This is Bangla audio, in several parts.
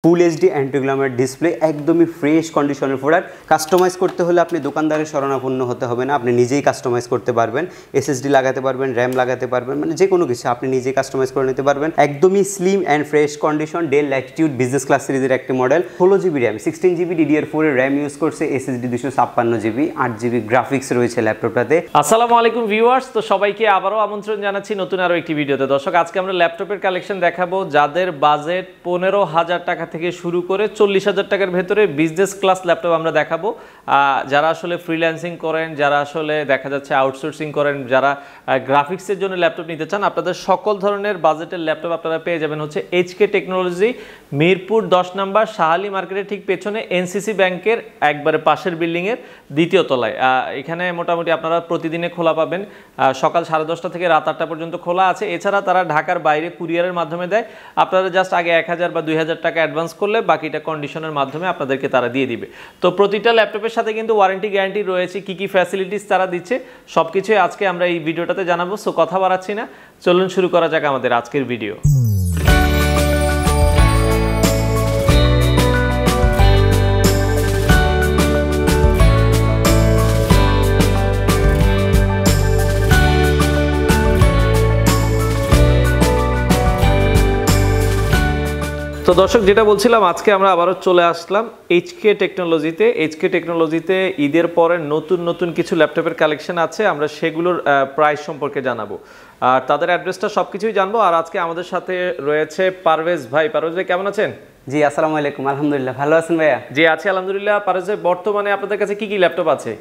ফুল এইচডি অ্যান্টি-গ্ল্যামার ডিসপ্লে একদমই ফ্রেশ কন্ডিশনের প্রোডাক্ট। কাস্টমাইজ করতে হলে আপনি দোকানদারের শরণাপন্ন হতে হবে না, আপনি নিজেই কাস্টমাইজ করতে পারবেন। এসএসডি লাগাতে পারবেন, র্যাম লাগাতে পারবেন, মানে যে কোনো কিছু আপনি নিজেই কাস্টমাইজ করে নিতে পারবেন। একদমই slim and fresh condition. Del Latitude business class সিরিজের একটি model, 16GB RAM, 16GB DDR4 এর র্যাম ইউজ করছে, এসএসডি 256GB, 8GB গ্রাফিক্স রয়েছে ল্যাপটপটাতে। আসসালামু আলাইকুম ভিউয়ার্স, তো সবাইকে আবারও আমন্ত্রণ জানাচ্ছি নতুন আরও একটি ভিডিওতে। দর্শক, আজকে আমরা ল্যাপটপের কালেকশন দেখাবো যাদের বাজেট 15,000 টাকা থেকে শুরু করে 40,000 টাকার ভেতরে বিজনেস ক্লাস ল্যাপটপ আমরা দেখাবো। যারা আসলে ফ্রিল্যান্সিং করেন, যারা আসলে দেখা যাচ্ছে আউটসোর্সিং করেন, যারা গ্রাফিক্সের জন্য ল্যাপটপ নিতে চান, আপনাদের সকল ধরনের বাজেটের ল্যাপটপ আপনারা পেয়ে যাবেন হচ্ছে এইচকে টেকনোলজি, মিরপুর 10 নম্বর শাহালি মার্কেটের ঠিক পেছনে এনসিসি ব্যাংকের একবারে পাশের বিল্ডিংয়ের দ্বিতীয় তলায়। এখানে মোটামুটি আপনারা প্রতিদিনে খোলা পাবেন, সকাল 10:30 থেকে রাত 8টা পর্যন্ত খোলা আছে। এছাড়া তারা ঢাকার বাইরে কুরিয়ারের মাধ্যমে দেয়। আপনারা জাস্ট আগে 1000 বা 2000 টাকা অ্যাডভান্স করলে বাকিটা কন্ডিশনের মাধ্যমে আপনাদেরকে তারা দিয়ে দিবে। তো প্রতিটা ল্যাপটপের সাথে কিন্তু ওয়ারেন্টি গ্যারান্টি রয়েছে, কি কি ফ্যাসিলিটিস তারা দিচ্ছে সবকিছুই আজকে আমরা এই ভিডিওটাতে জানাবো। সো কথা বাড়াচ্ছি না, চলুন শুরু করা যাক আমাদের আজকের ভিডিও। তো দর্শক, যেটা বলছিলাম, আজকে আমরা আবারও চলে আসলাম এইচকে টেকনোলজিতে। এইচকে টেকনোলজিতে ঈদের পরে নতুন নতুন কিছু ল্যাপটপের কালেকশন আছে, আমরা সেগুলোর প্রাইস সম্পর্কে জানাবো আর তাদের অ্যাড্রেসটা সব কিছুই জানবো। আর আজকে আমাদের সাথে রয়েছে পারভেজ ভাই। পারভেজ ভাই কেমন আছেন? জি আসসালামু আলাইকুম, আলহামদুলিল্লাহ, ভালো আছেন ভাইয়া? জি আছি আলহামদুলিল্লাহ। পারভেজ ভাই, বর্তমানে আপনাদের কাছে কি কি ল্যাপটপ আছে?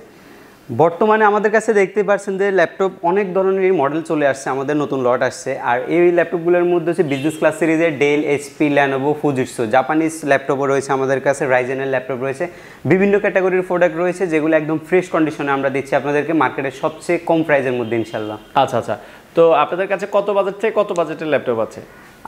বর্তমানে আমাদের কাছে দেখতে পাচ্ছেন যে ল্যাপটপ অনেক ধরনেরই মডেল চলে আসছে, আমাদের নতুন লট আসছে। আর এই ল্যাপটপগুলোর মধ্যে হচ্ছে বিজনেস ক্লাস সিরিজের ডেল, এইচপি, ল্যানোভো, ফুজিটসু, জাপানিজ ল্যাপটপও রয়েছে আমাদের কাছে, রাইজেনের ল্যাপটপ রয়েছে, বিভিন্ন ক্যাটাগরির প্রোডাক্ট রয়েছে যেগুলো একদম ফ্রেশ কন্ডিশনে আমরা দিচ্ছি আপনাদেরকে মার্কেটের সবচেয়ে কম প্রাইসের মধ্যে ইনশাল্লাহ। আচ্ছা আচ্ছা, তো আপনাদের কাছে কত বাজেট থেকে কত বাজেটের ল্যাপটপ আছে?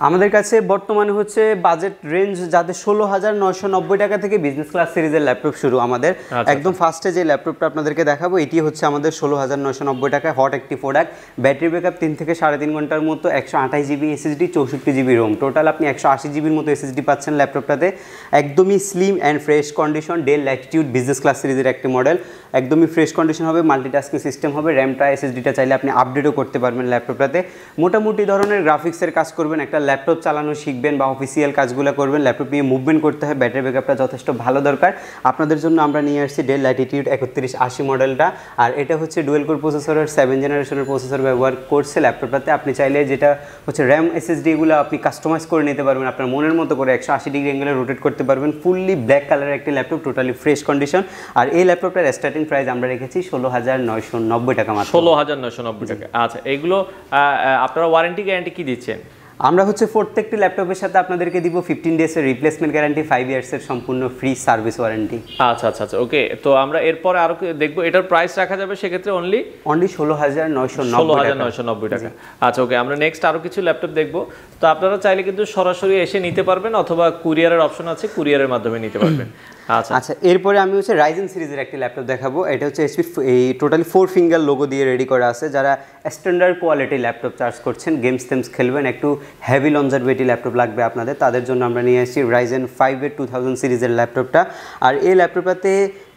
আমাদের কাছে বর্তমানে হচ্ছে বাজেট রেঞ্জ যাদের 16,990 টাকা থেকে বিজনেস ক্লাস সিরিজের ল্যাপটপ শুরু আমাদের। একদম ফার্স্টে যে ল্যাপটপটা আপনাদেরকে দেখাবো এটি হচ্ছে আমাদের 16,990 টাকায় হট একটি প্রোডাক্ট। ব্যাটারি ব্যাকআপ 3 থেকে 3.5 ঘন্টার মতো, 128GB SSD, 64GB Rome, total আপনি 180GBর মতো এসএসডি পাচ্ছেন ল্যাপটপটাতে। একদমই slim and fresh condition, del Latitude business class সিরিজের একটি মডেল, একদমই ফ্রেশ কন্ডিশন হবে, মাল্টিটাস্কিং সিস্টেম হবে, র্যামটা এসএসডিটা চাইলে আপনি আপডেটও করতে পারবেন ল্যাপটপটাতে। মোটামুটি ধরনের গ্রাফিক্সের কাজ করবেন, একটা ল্যাপটপ চালানো শিখবেন বা অফিসিয়াল কাজগুলো করবেন, ল্যাপটপ নিয়ে মুভমেন্ট করতে হয়, ব্যাটারি ব্যাকআপটা যথেষ্ট ভালো দরকার। আপনাদের জন্য আমরা নিয়ে আসছি ডেল ল্যাটিটিউড 3180 মডেলটা। আর এটা হচ্ছে ডুয়েল কোর প্রসেসরের 7 জেনারেশনের প্রসেসর ব্যবহার করছে ল্যাপটপটাতে। আপনি চাইলে যেটা হচ্ছে র্যাম, এসএসডি এগুলো আপনি কাস্টমাইজ করে নিতে পারবেন আপনার মনের মতো করে, 180 ডিগ্রি অ্যাঙ্গেলে রোটেট করতে পারবেন। ফুললি ব্ল্যাক কালারের একটি ল্যাপটপ, টোটালি ফ্রেশ কন্ডিশন। আর এই ল্যাপটপটার স্টার্টিং প্রাইস আমরা রেখেছি 16,990 টাকা মাত্র। 16,990 টাকা। আচ্ছা, এগুলো আপনারা ওয়ারেন্টি গ্যারান্টি কি দিচ্ছেন? আমরা হচ্ছে প্রত্যেকটি ল্যাপটপের সাথে আপনাদেরকে দিব 15 ডেজের রিপ্লেসমেন্ট গ্যারান্টি, 5 ইয়ার্সের সম্পূর্ণ ফ্রি সার্ভিস ওয়ারেন্টি। আচ্ছা আচ্ছা আচ্ছা, ওকে। তো আমরা এরপরে আরো দেখবো, এটার প্রাইস রাখা যাবে সেক্ষেত্রে অনলি 16,990 টাকা। আচ্ছা, ওকে। আমরা নেক্সট আরো কিছু ল্যাপটপ দেখবো। তো আপনারা চাইলে কিন্তু সরাসরি এসে নিতে পারবেন অথবা কুরিয়ারের অপশন আছে, কুরিয়ারের মাধ্যমে নিতে পারবেন। আচ্ছা আচ্ছা, এরপরে আমি হচ্ছে রাইজেন সিরিজের একটি ল্যাপটপ দেখাবো। এটা হচ্ছে এইচপি, এই টোটালি 4 ফিঙ্গার লোগো দিয়ে রেডি করা আছে। যারা স্ট্যান্ডার্ড কোয়ালিটি ল্যাপটপ চার্জ করছেন, গেমস টেমস খেলবেন, একটু হেভি লঞ্জারভেটি ল্যাপটপ লাগবে আপনাদের, তাদের জন্য আমরা নিয়ে আসছি রাইজেন 5 2000 সিরিজের ল্যাপটপটা। আর এই ল্যাপটপটাতে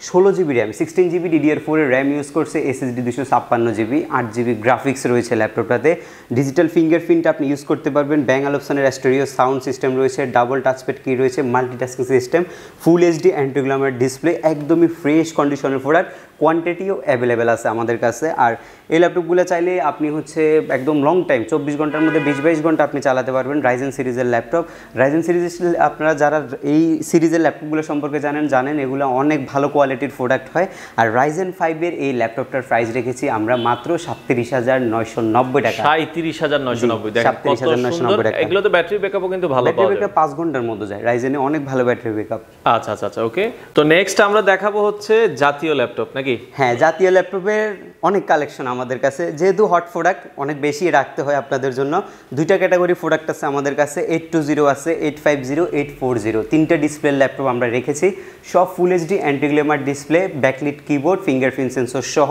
16GB র্যাম, 16GB DDR4 এর র্যাম ইউজ করছে, এসএসডি 256GB, 8GB গ্রাফিক্স রয়েছে ল্যাপটপটাতে। ডিজিটাল ফিঙ্গারপ্রিন্ট আপনি ইউজ করতে পারবেন, ব্যাং অলপসনের স্টেরিও সাউন্ড সিস্টেম রয়েছে, ডাবল টাচপ্যাড কি রয়েছে, multitasking system, full HD anti-Glamour display, একদমই ফ্রেশ কন্ডিশনের প্রোডাক্ট, কোয়ান্টিটিও অ্যাভেলেবেল আছে আমাদের কাছে। আর এই ল্যাপটপগুলো চাইলে আপনি হচ্ছে একদম লং টাইম 24 ঘন্টার মধ্যে 20-22 ঘন্টা আপনি চালাতে পারবেন। রাইজেন সিরিজের ল্যাপটপ, রাইজেন সিরিজ আপনারা যারা এই সিরিজের ল্যাপটপগুলো সম্পর্কে জানেন এগুলো অনেক ভালো কোয়ালিটির প্রোডাক্ট হয়। আর রাইজেন 5 এই ল্যাপটপটার প্রাইস রেখেছি আমরা মাত্র 37,990 টাকা। 37,990 টাকা। এগুলো তো ব্যাটারি ব্যাকআপও কিন্তু ভালো পাওয়া যায়, ব্যাটারি ব্যাকআপ 5 ঘন্টার মধ্যে যায়, রাইজেনে অনেক ভালো ব্যাটারি ব্যাকআপ। আচ্ছা আচ্ছা আচ্ছা, ওকে। তো নেক্সট আমরা দেখাবো হচ্ছে জাতীয় ল্যাপটপ নাকি? নাকি? হ্যাঁ, জাতীয় ল্যাপটপের অনেক কালেকশন আমাদের কাছে, যেহেতু হট প্রোডাক্ট অনেক বেশি রাখতে হয় আপনাদের জন্য। দুইটা ক্যাটাগরি প্রোডাক্ট আছে আমাদের কাছে, 820 আছে, 850, 840, তিনটা ডিসপ্লে ল্যাপটপ আমরা রেখেছি। সব ফুল HD anti glamour display, backlit keyboard, fingerprint sensor সহ,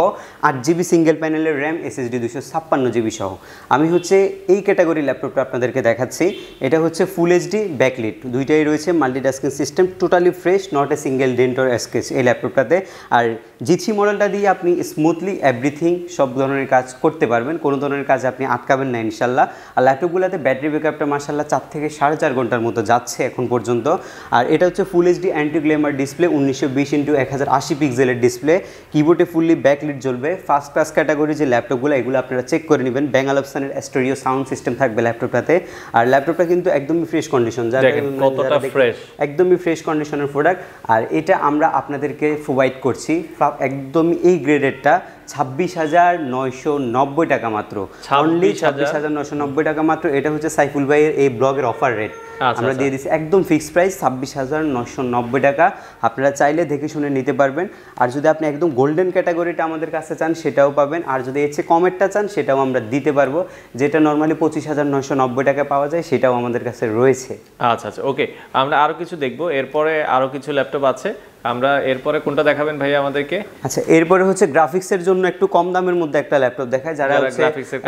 8GB সিঙ্গেল প্যানেলের র্যাম, SSD 256GB সহ। আমি হচ্ছে এই ক্যাটাগরি ল্যাপটপটা আপনাদেরকে দেখাচ্ছি। এটা হচ্ছে ফুল এইচডি ব্যাকলিট, দুইটাই রয়েছে, multitasking system, totally fresh, not a single dent or scratch এই ল্যাপটপটাতে। আর G3 মডেলটা দিয়ে আপনি স্মুথলি এভরিথিং সব ধরনের কাজ করতে পারবেন, কোনো ধরনের কাজ আপনি আটকাবেন না ইনশাল্লাহ। আর ল্যাপটপগুলোতে ব্যাটারি ব্যাকআপটা মার্শাল্লাহ 4 থেকে 4.5 ঘন্টার মতো যাচ্ছে এখন পর্যন্ত। আর এটা হচ্ছে ফুল HD anti glamour display, 1920x1080 পিক্সেলের ডিসপ্লে, কিবোর্ডে ফুললি ব্যাকলিট জ্বলবে। ফার্স্ট ক্লাস ক্যাটাগরি যে ল্যাপটপগুলো এগুলো আপনারা চেক করে নেবেন, ব্যাঙ্গাল অপশনের স্টেরিও সাউন্ড সিস্টেম থাকবে ল্যাপটপটাতে। আর ল্যাপটপটা কিন্তু একদমই ফ্রেশ কন্ডিশন, একদমই ফ্রেশ কন্ডিশনের প্রোডাক্ট। আর এটা আমরা আপনাদেরকে প্রোভাইড করছি একদমই এই গ্রেডেরটা 26,990 টাকা মাত্র, অনলি 26,990 টাকা মাত্র। এটা হচ্ছে সাইফুল ভাইয়ের এই ব্লগের অফার রেট, আমরা দিয়ে দিচ্ছি একদম ফিক্সড প্রাইস 26,990 টাকা। আপনারা চাইলে দেখে শুনে নিতে পারবেন। আর যদি আপনি একদম গোল্ডেন ক্যাটাগরিটা আমাদের কাছে চান সেটাও পাবেন, আর যদি এর চেয়ে কমেরটা চান সেটাও আমরা দিতে পারবো, যেটা নর্মালি 25,990 টাকা পাওয়া যায় সেটাও আমাদের কাছে রয়েছে। আচ্ছা আচ্ছা, ওকে, আমরা আরো কিছু দেখবো, এরপরে আরো কিছু ল্যাপটপ আছে। আমরা এরপরে কোনটা দেখাবেন ভাইয়া আমাদেরকে? আচ্ছা, এরপরে হচ্ছে গ্রাফিক্সের জন্য একটু কম দামের মধ্যে একটা ল্যাপটপ দেখায়, যারা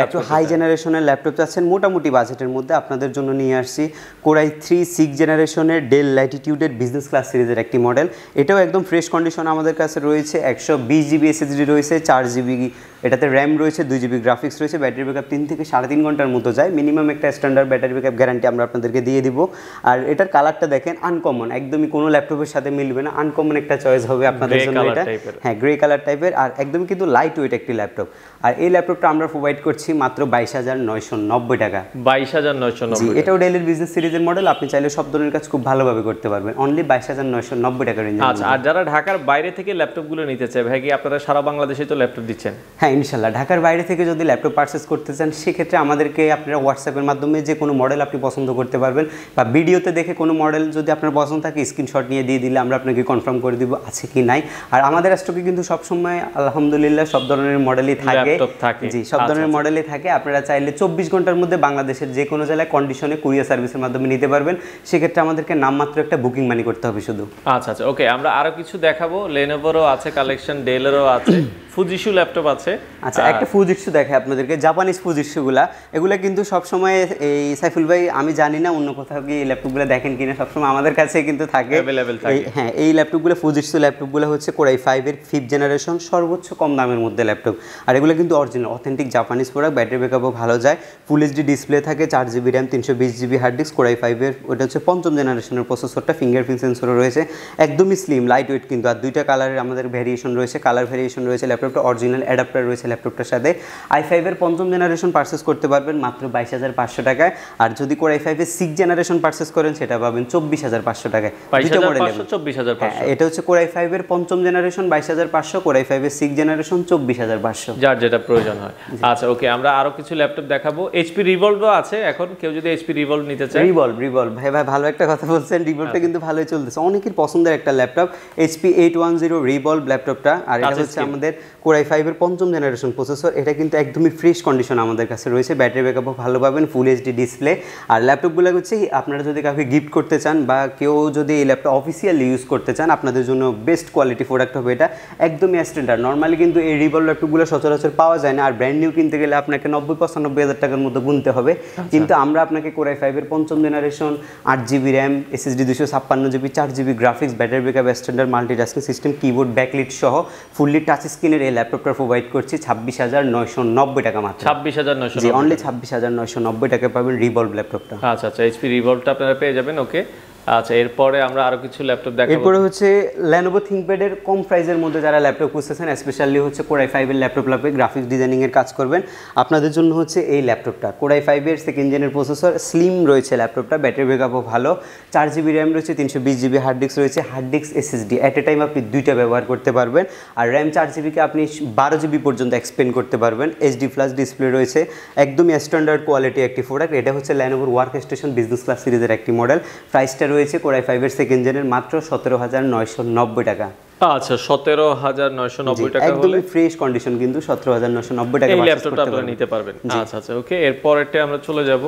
একটু হাই জেনারেশনের ল্যাপটপ চাচ্ছেন মোটামুটি বাজেটের মধ্যে, আপনাদের জন্য নিয়ে আসছি Core i3 6th জেনারেশনের ডেল ল্যাটিটিউডের বিজনেস ক্লাস সিরিজের একটি মডেল। এটাও একদম ফ্রেশ কন্ডিশন আমাদের কাছে রয়েছে, 120GB SSD রয়েছে, 4GB এটাতে র্যাম রয়েছে, 2GB গ্রাফিক্স রয়েছে, ব্যাটারি ব্যাকআপ 3 থেকে 3.5 ঘন্টার মতো যায়, মিনিমাম একটা স্ট্যান্ডার্ড ব্যাটারি ব্যাকআপ গ্যারান্টি আমরা আপনাদেরকে দিয়ে দিব। আর এটার কালারটা দেখেন আনকমন, একদমই কোনো ল্যাপটপের সাথে মিলবে না, আনকমন একটা চয়েস হবে আপনাদের জন্য এটা। হ্যাঁ, গ্রে কালার টাইপের, আর একদমই কিন্তু লাইট ওয়েট একটি ল্যাপটপ। আর এই ল্যাপটপটা আমরা প্রোভাইড করছি মাত্র 22,990 টাকা। 22,990, এটাও ডেলের বিজনেস সিরিজের মডেল, আপনি চাইলে সব ধরনের কাজ খুব ভালোভাবে করতে পারবেন, অনলি 22,990 টাকা রেঞ্জ। আচ্ছা, আর যারা ঢাকার বাইরে থেকে ল্যাপটপগুলো নিতে চায় ভাই, কি আপনারা সারা বাংলাদেশে তো ল্যাপটপ দিচ্ছেন? হ্যাঁ ইনশাল্লাহ, ঢাকার বাইরে থেকে যদি ল্যাপটপ পারচেস করতে চান সেক্ষেত্রে আমাদেরকে আপনারা হোয়াটসঅ্যাপের মাধ্যমে যে কোনো মডেল আপনি পছন্দ করতে পারবেন, বা ভিডিওতে দেখে কোনো মডেল যদি আপনার পছন্দ থাকে স্ক্রিনশট নিয়ে দিয়ে দিলে আমরা আপনাকে কনফার্ম করে দিব আছে কি নাই। আর আমাদের স্টকে কিন্তু সবসময় আলহামদুলিল্লাহ সব ধরনের মডেলই থাকে, জি সব ধরনের মডেলই থাকে। আপনারা চাইলে 24 ঘন্টার মধ্যে বাংলাদেশের যে কোনো জেলায় কন্ডিশনে কুরিয়ার সার্ভিসের মাধ্যমে নিতে পারবেন, সেক্ষেত্রে আমাদেরকে নামমাত্র একটা বুকিং মানি করতে হবে শুধু। আচ্ছা আচ্ছা, ওকে, আমরা আরো কিছু দেখাবো, লেনোভোরও আছে কালেকশন, ডেলেরও আছে, ফুজিশু ল্যাপটপ আছে। আচ্ছা, একটা ফুজিশু দেখাই আপনাদেরকে, জাপানিজ ফুজিশুগুলা, এগুলা কিন্তু সবসময় এই সাইফুল ভাই আমি জানি না অন্য কোথাও কি এই ল্যাপটপগুলো দেখেন কিনা, সবসময় আমাদের কাছে কিন্তু থাকে। হ্যাঁ, এই ল্যাপটপগুলো ফুজিশু ল্যাপটপগুলো হচ্ছে Core i5-এর 5th জেনারেশন, সর্বোচ্চ কম দামের মধ্যে ল্যাপটপ। আর এগুলো কিন্তু original authentic Japanese product, battery ব্যাকআপও ভালো যায়, ফুল এইচডি ডিসপ্লে থাকে, 4GB RAM, 320GB hard disk, Core i5-এর ওটা হচ্ছে 5ম জেনারেশনের প্রসেসরটা, ফিঙ্গারপ্রিন্ট সেন্সরও রয়েছে, একদমই স্লিম লাইট ওয়েট কিন্তু। আর দুইটা কালারের আমাদের ভ্যারিয়েশন রয়েছে, কালার ভ্যারিয়েশন রয়েছে, ল্যাপটপটা অরিজিনাল অ্যাডাপ্টার রয়েছে ল্যাপটপটার সাথে। i5-এর 5ম জেনারেশন পারচেস করতে পারবেন মাত্র 22,500 টাকায়, আর যদি Core i5-এর 6th জেনারেশন পারচেস করেন সেটা পাবেন 24,500 টাকায়। এটা হচ্ছে Core i5-এর 5ম জেনারেশন 22,500, Core i5-এর 6th জেনারেশন 24,500, যার যেটা প্রয়োজন হয়। আচ্ছা, ওকে, আমরা আরো কিছু ল্যাপটপ দেখাবো। HP রিভলভও আছে এখন, কেউ যদি HP রিভলভ নিতে চায়। রিভলভ ভাই ভালো একটা কথা বলছেন, রিভলভটা কিন্তু ভালোই চলতেছে, অনেকের পছন্দের একটা ল্যাপটপ HP 810 রিভলভ ল্যাপটপটা। আর এটা হচ্ছে আমাদের Core i5-এর 5ম জেনারেশন প্রসেসর, এটা কিন্তু একদমই ফ্রেশ কন্ডিশন আমাদের কাছে রয়েছে, ব্যাটারি ব্যাকআপও ভালো পাবেন, ফুল এইচডি ডিসপ্লে। আর ল্যাপটপগুলো হচ্ছে আপনারা যদি কাউকে গিফট করতে চান বা কেউ যদি এই ল্যাপটপ অফিসিয়ালি ইউজ করতে চান, আপনাদের জন্য বেস্ট কোয়ালিটি প্রোডাক্ট হবে এটা, একদমই স্ট্যান্ডার্ড। নর্মালি কিন্তু এই রিভলভ ল্যাপটপগুলো সচরাচর পাওয়া যায় না, আর ব্র্যান্ড নিউ কিনতে গেলে আপনাকে 90-95 হাজার টাকার মতো গুনতে হবে। কিন্তু আমরা আপনাকে Core i5-এর 5ম generation, 8GB RAM, SSD 256GB, 4GB graphics, battery backup standard, multitasking system, keyboard, backlit সহ ফুললি টাচ স্ক্রিনের এই ল্যাপটপটা প্রোভাইড করছি 26,990 টাকা মাত্র। 26,990, জি অনলি 26,990 টাকা পাবেন রিভলভ ল্যাপটপটা। আচ্ছা আচ্ছা, HP রিভলভটা আপনারা পেয়ে যাবেন। ওকে, আচ্ছা, এরপরে আমরা আরো কিছু ল্যাপটপ দেখাবো। এরপরে হচ্ছে Lenovo ThinkPad এর কম প্রাইসের মধ্যে যারা ল্যাপটপ খুঁজতেছেন, স্পেশালি হচ্ছে Core i5-এর ল্যাপটপ লাগবে, গ্রাফিক্স ডিজাইনিং এর কাজ করবেন, আপনাদের জন্য হচ্ছে এই ল্যাপটপটা। Core i5-এর 2nd জেনের প্রসেসর, স্লিম রয়েছে ল্যাপটপটা, ব্যাটারি ব্যাকআপও ভালো, 4GB র্যাম রয়েছে, 320GB হার্ড ডিস্ক রয়েছে, hard disk SSD at a time আপনি দুইটা ব্যবহার করতে পারবেন। আর র্যাম 4GB-কে আপনি 12GB পর্যন্ত এক্সপেন্ড করতে পারবেন, HD প্লাস ডিসপ্লে রয়েছে, একদমই স্ট্যান্ডার্ড কোয়ালিটি একটি প্রোডাক্ট। এটা হচ্ছে Lenovo work station business class সিরিজের একটি মডেল, প্রাইসটা রয়েছে কোরাই 5 এর সেকেন্ড জেনের মাত্র 17,990 টাকা। আচ্ছা 17,990 টাকা হলে একদমই ফ্রেশ কন্ডিশন, কিন্তু 17,990 টাকা এই ল্যাপটপটা আপনারা নিতে পারবেন। আচ্ছা আচ্ছা ওকে, এরপরটা আমরা চলে যাব,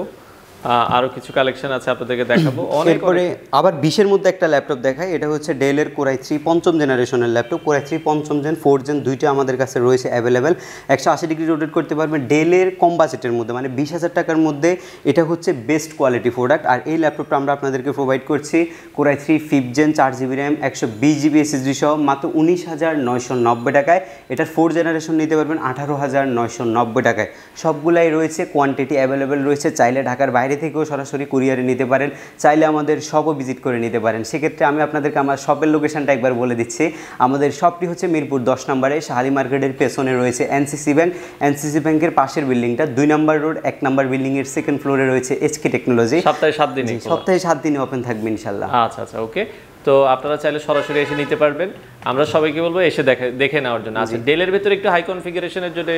আরো কিছু কালেকশন আছে আপনাদেরকে দেখাবো। এরপরে আবার 20 এর মধ্যে একটা ল্যাপটপ দেখাই। এটা হচ্ছে ডেলের কোরাই 3 পঞ্চম জেনারেশনের ল্যাপটপ। কোরাই 3 পঞ্চম জেন 4 জেন দুইটা আমাদের কাছে রয়েছে অ্যাভেলেবেল। 180 ডিগ্রি রোটেট করতে পারবেন ডেলের কম বাজেটের মধ্যে, মানে 20,000 টাকার মধ্যে এটা হচ্ছে বেস্ট কোয়ালিটি প্রোডাক্ট। আর এই ল্যাপটপটা আমরা আপনাদেরকে প্রোভাইড করছি core i 3 5th gen 4 GB RAM 120 GB SSD সহ মাত্র 19,990 টাকায়। এটার 4 জেনারেশন নিতে পারবেন 18,990 টাকায়। সবগুলাই রয়েছে, কোয়ান্টিটি অ্যাভেলেবেল রয়েছে। চাইলে ঢাকার বাইরে থেকেও সরাসরি কুরিয়ারে নিতে পারেন, চাইলে আমাদের শপও ভিজিট করে নিতে পারেন। সেক্ষেত্রে আমি আপনাদেরকে আমার শপের লোকেশনটা একবার বলে দিচ্ছি। আমাদের শপটি হচ্ছে মিরপুর 10 নম্বরে, শাহালি মার্কেটের পেছনে রয়েছে এনসিসি ব্যাংক। এনসিসি ব্যাংকের পাশের বিল্ডিংটা 2 নম্বর রোড 1 নম্বর বিল্ডিংয়ের সেকেন্ড ফ্লোরে রয়েছে এইচকে টেকনোলজি। সপ্তাহে 7 দিনই, সপ্তাহে 7 দিনই ওপেন থাকবে ইনশাআল্লাহ। আচ্ছা আচ্ছা ওকে, তো আপনারা চাইলে সরাসরি এসে নিতে পারবেন। আমরা সবাইকে বলবো এসে দেখে নেওয়ার জন্য। আচ্ছা ডেলের ভিতরে একটু হাই কনফিগারেশনের জন্য,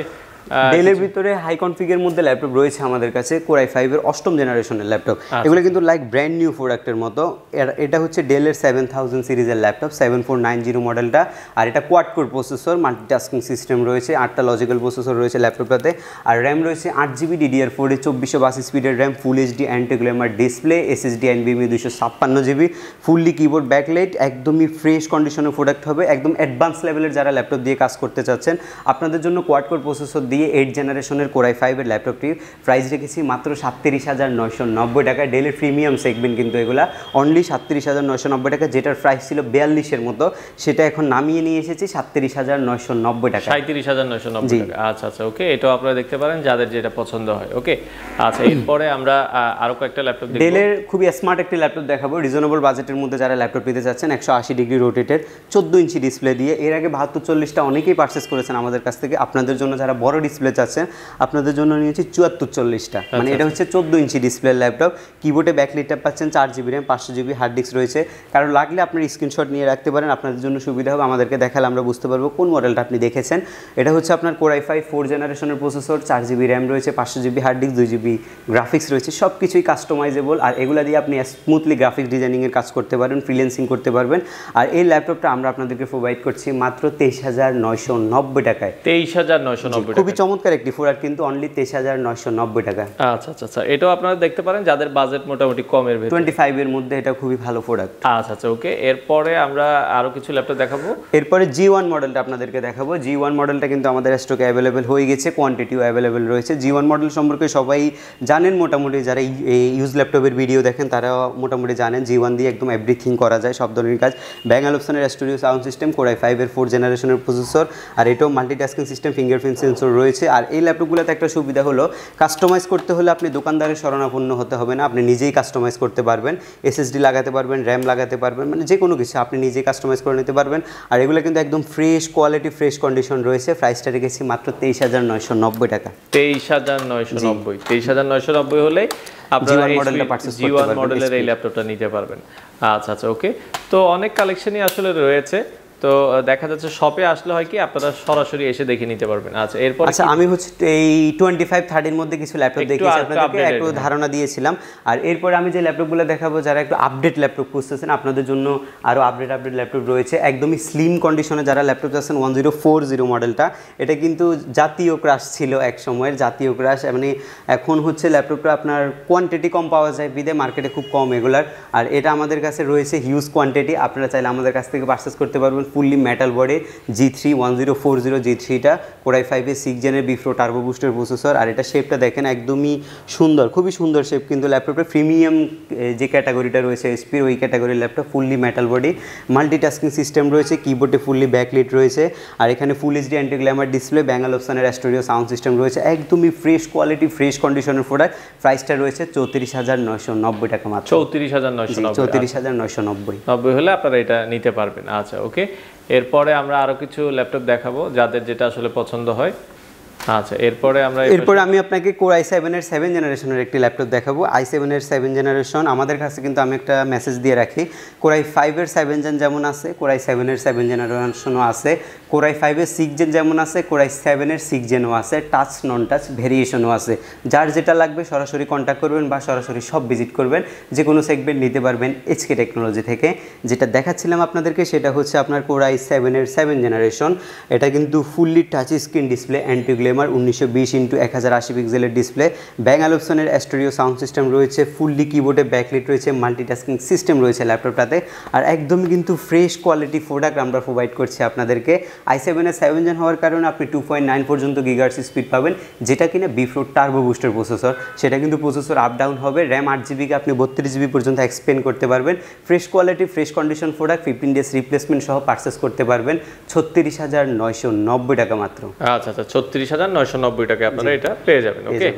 ডেলের ভিতরে হাই কনফিগের মধ্যে ল্যাপটপ রয়েছে আমাদের কাছে কোরাই 5 এর 8ম জেনারেশনের ল্যাপটপ। এগুলো কিন্তু লাইক ব্র্যান্ড নিউ প্রোডাক্টের মতো। এটা হচ্ছে ডেলের 7000 সিরিজের ল্যাপটপ, 7490 মডেলটা। আর এটা quad core processor, multitasking system রয়েছে, 8টা লজিক্যাল প্রসেসর রয়েছে ল্যাপটপটাতে। আর র্যাম রয়েছে 8GB DDR4 এর 2482 স্পিডের RAM, full HD anti glamour display, SSD NVMe 256GB, fully keyboard backlight. একদমই ফ্রেশ কন্ডিশনের প্রোডাক্ট হবে, একদম অ্যাডভান্স লেভেলের যারা ল্যাপটপ দিয়ে কাজ করতে চাচ্ছেন আপনাদের জন্য কোয়াড কোর প্রসেসর দিয়ে 8 জেনারেশনের কোরাই 5 এর ল্যাপটপটির প্রাইস রেখেছি মাত্র 37,990 টাকা। ডেলের প্রিমিয়াম সেগমেন্ট কিন্তু এগুলা অনলি 37,990 টাকা, যেটার প্রাইস ছিল 42 এর মতো, সেটা এখন নামিয়ে নিয়ে এসেছি 37,990 টাকা। 37,990 টাকা। আচ্ছা আচ্ছা ওকে, এটাও আপনারা দেখতে পারেন যাদের যেটা পছন্দ হয়। ওকে আচ্ছা, এরপরে আমরা আরো কয়েকটা ল্যাপটপ দেখব। ডেলের খুবই স্মার্ট একটি ল্যাপটপ দেখাবো রিজনেবল বাজেটের মধ্যে যারা ল্যাপটপ নিতে চাচ্ছেন। 180 ডিগ্রি রোটেটেড 14 ইঞ্চি ডিসপ্লে দিয়ে। এর আগে 7240টা অনেকেই পারচেস করেছেন আমাদের কাছ থেকে। আপনাদের জন্য যারা বড় ডিসপ্লে চাচ্ছেন আপনাদের জন্য নিয়েছি 7440টা, মানে এটা হচ্ছে 14 ইঞ্চি ডিসপ্লে ল্যাপটপ। কিবোর্ডে ব্যাকলাইটটা পাচ্ছেন, 4GB RAM 500GB hard disk রয়েছে। কারণ লাগলে আপনার স্ক্রিনশট নিয়ে রাখতে পারেন, আপনাদের জন্য সুবিধা হবে। আমাদেরকে দেখালে আমরা বুঝতে পারবো কোন মডেলটা আপনি দেখেছেন। এটা হচ্ছে আপনার কোরাই 5 4 জেনারেশনের প্রসেসর, 4GB র্যাম রয়েছে, 500GB hard disk, 2GB graphics রয়েছে। সব কিছুই কাস্টমাইজেবল, আর এগুলা দিয়ে আপনি স্মুথলি গ্রাফিক্স ডিজাইনিংয়ের কাজ করতে পারবেন, ফ্রিল্যান্সিং করতে পারবেন। আর এই ল্যাপটপটা আমরা আপনাদেরকে প্রোভাইড করছি মাত্র 23,990 টাকায়। 23,990 টাকা, খুবই চমৎকার একটি প্রোডাক্ট, কিন্তু অনলি 23,990 টাকা। আচ্ছা আচ্ছা আচ্ছা, এটাও আপনারা দেখতে পারেন যাদের বাজেট মোটামুটি কমের ভিতরে, 25 এর মধ্যে। এটা খুবই ভালো প্রোডাক্ট। আচ্ছা আচ্ছা ওকে, এরপরে আমরা আরো কিছু ল্যাপটপ দেখাবো। এরপরে G1 মডেলটা আপনাদেরকে দেখাবো। G1 মডেলটা কিন্তু আমাদের স্টকে অ্যাভেলেবেল হয়ে গেছে, কোয়ান্টিটিও অ্যাভেলেবেল রয়েছে। G1 মডেল সম্পর্কে সবাই জানেন মোটামুটি, যারা ইউজ ল্যাপটপের ভিডিও দেখেন তারা মোটামুটি জানেন G1 দিয়ে একদম এভরিথিং করা যায়, সব ধরনের কাজ। ব্যাং অ্যালপসনের স্টুডিও সাউন্ড সিস্টেম, কোরাই 5 এর 4 জেনারেশনের প্রসেসর, আর এটাও মাল্টিটাস্কিং সিস্টেম, ফিঙ্গারপ্রিন্ট সেন্সর রয়েছে। আর এই ল্যাপটপগুলোতে একটা সুবিধা হলো কাস্টমাইজ করতে হলে আপনি দোকানদারের শরণাপন্ন হতে হবে না, আপনি নিজেই কাস্টমাইজ করতে পারবেন। SSD লাগাতে পারবেন, র্যাম লাগাতে পারবেন, মানে যে কোনো কিছু আপনি নিজেই কাস্টমাইজ করে নিতে পারবেন। আর এগুলো কিন্তু একদম ফ্রেশ কোয়ালিটি, ফ্রেশ কন্ডিশন রয়েছে। প্রাইসটা রেখেছি মাত্র 23,990 টাকা। 23,990, 23,990 হলে আপনারা G1 মডেলের এই ল্যাপটপটা নিতে পারবেন। আচ্ছা আচ্ছা ওকে, তো অনেক কালেকশনই আসলে রয়েছে। তো দেখা যাচ্ছে শপে আসলে হয় কি আপনারা সরাসরি এসে দেখে নিতে পারবেন। আচ্ছা এরপর আচ্ছা আমি হচ্ছে এই 25-30 মধ্যে কিছু ল্যাপটপ দেখিয়েছি আপনাদেরকে, একটু ধারণা দিয়েছিলাম। আর এরপরে আমি যে ল্যাপটপগুলো দেখাবো যারা একটু আপডেট ল্যাপটপ খুঁজতেছেন আপনাদের জন্য আরও আপডেট ল্যাপটপ রয়েছে। একদমই স্লিম কন্ডিশনে যারা ল্যাপটপ আছেন 1040 মডেলটা, এটা কিন্তু জাতীয় ক্রাশ ছিল এক সময়ের, জাতীয় ক্রাশ। মানে এখন হচ্ছে ল্যাপটপটা আপনার কোয়ান্টিটি কম পাওয়া যায়, বিদে মার্কেটে খুব কম এগুলার। আর এটা আমাদের কাছে রয়েছে হিউজ কোয়ান্টিটি, আপনারা চাইলে আমাদের কাছ থেকে পারচেস করতে পারবেন। ফুললি মেটাল বডি G3 1040 G3টা কোরাই 5 এর 6 জেনের বিফ্রো টার্বো বুস্টার প্রসেসর। আর এটা শেপটা দেখেন একদমই সুন্দর, খুবই সুন্দর শেপ। কিন্তু ল্যাপটপের প্রিমিয়াম যে ক্যাটাগরিটা রয়েছে এসপির, ওই ক্যাটাগরির laptop. Fully metal body, multitasking system রয়েছে, কিবোর্ডে ফুললি ব্যাকলিট রয়েছে। আর এখানে full HD anti glamour display, bang অ্যালপসনের স্টুডিও সাউন্ড সিস্টেম রয়েছে। একদমই ফ্রেশ কোয়ালিটি, ফ্রেশ কন্ডিশনের প্রোডাক্ট। প্রাইসটা রয়েছে 34,990 টাকা মাত্র। 34,990 হলে আপনারা এটা নিতে পারবেন। আচ্ছা ওকে, এরপরে আমরা আরো কিছু ল্যাপটপ দেখাবো যাদের যেটা আসলে পছন্দ হয়। আচ্ছা, এরপরে আমি আপনাকে কোর i7 এর 7 জেনারেশনের একটি ল্যাপটপ দেখাবো। i7 এর 7 জেনারেশন আমাদের কাছে কিন্তু আমি একটা মেসেজ দিয়ে রাখি, কোর i5 এর 7 জেন যেমন আছে, কোর i7 এর 7 জেনারেশনও আছে, কোর i5 এর 6 জেন যেমন আছে, কোর i7 এর 6 জেনও আছে, টাচ নন টাচ ভেরিয়েশনও আছে। যার যেটা লাগবে সরাসরি কন্ট্যাক্ট করবেন বা সরাসরি সব ভিজিট করবেন, যে কোনো সেগমেন্ট নিতে পারবেন HK টেকনোলজি থেকে। যেটা দেখাচ্ছিলাম আপনাদেরকে সেটা হচ্ছে আপনার কোর i7 এর 7 জেনারেশন। এটা কিন্তু fully touch screen display, anti glamour, 1920x1080 পিক্সেলের ডিসপ্লে, ব্যাং অ্যালপসনের স্টুডিও সাউন্ড সিস্টেম রয়েছে, ফুললি কিবোর্ডে ব্যাকলিট রয়েছে, মাল্টিটাস্কিং সিস্টেম রয়েছে ল্যাপটপটাতে। আর একদমই কিন্তু ফ্রেশ কোয়ালিটি প্রোডাক্ট আমরা প্রোভাইড করছি আপনাদেরকে। i7 এর 7 জেন হওয়ার কারণে আপনি 2.9 পর্যন্ত গিগাহার্টজ স্পিড পাবেন, যেটা কিনা B4 টার্বো বুস্টার প্রসেসর। সেটা কিন্তু প্রসেসর আপ ডাউন হবে, র্যাম 8GB কে আপনি 32GB পর্যন্ত এক্সপেন্ড করতে পারবেন। Fresh quality fresh condition product 15 days replacement সহ পারচেস করতে পারবেন 36,990 টাকা মাত্র। আচ্ছা, 36,990 টাকা আপনারা এটা পেয়ে যাবেন। ওকে।